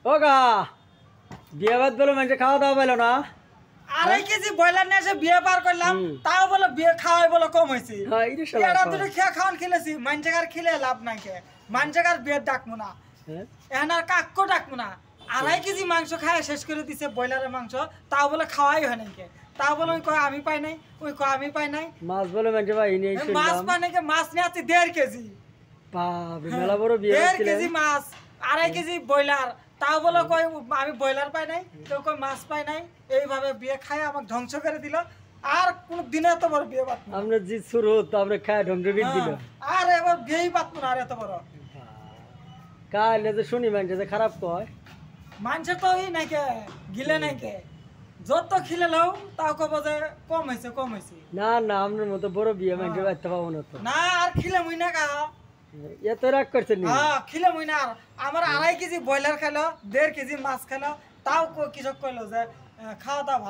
ও গা বিয়ে বাদ বলে মানুষ খাওয়া দাওয়া পেলো না। 2.5 কেজি ব্রয়লার নিয়ে এসে বিয়ে পার করলাম, তাও বলে বিয়ে খাওয়াই বলে কম হয়েছে। এরা দুটো খেয়ে খাওয়ান খেলেছি, মানুষের আর খেলে লাভ নাই, খেয়ে মানুষের আর বিয়ের ডাকবো না, এখন আর কাকও ডাকবো না। 2.5 কেজি মাংস খায় শেষ করে দিছে ব্রয়লারের মাংস, তাও বলে খাওয়াই হয় নাই, তাও বলে ওই কয় আমি পাই নাই, ওই কয় আমি পাই নাই। মাছ বলে মানুষ ভাই নেই, মাছ পাই নাই, মাছ নিয়ে আছে 1.5 কেজি। বাপরে মেলা বড় বিয়ে 1.5 কেজি মাছ, 2.5 কেজি ব্রয়লার, তাও বলে কয় আমি ব্রয়লার পাই নাই, কেউ কয় মাছ পাই নাই। এইভাবে বিয়ে খায় আমাকে ধ্বংস করে দিল। আর কোন দিনে এত বড় বিয়ে পাত আমরা জি শুরু হতো, আমরা খায় ধ্বংস করে দিল। আর এবার বিয়েই পাত না আর এত বড়। কাল যে শুনি মানুষ যে খারাপ কয়, মানুষের তো এই নাইকে গিলে নাইকে, যত খিলে লও তাও কব যে কম হয়েছে কম হয়েছে। না না আপনার মতো বড় বিয়ে মানুষ বাড়তে পাবো না তো। না আর খিলে মুই না কা, এত রাগ করছেন? হ্যাঁ খিলে মুই না। আর আমার 2.5 কেজি ব্রয়লার খেলো, 1.5 কেজি মাছ খেলো, তাও কৃষক কইলো যে খাওয়া দাওয়া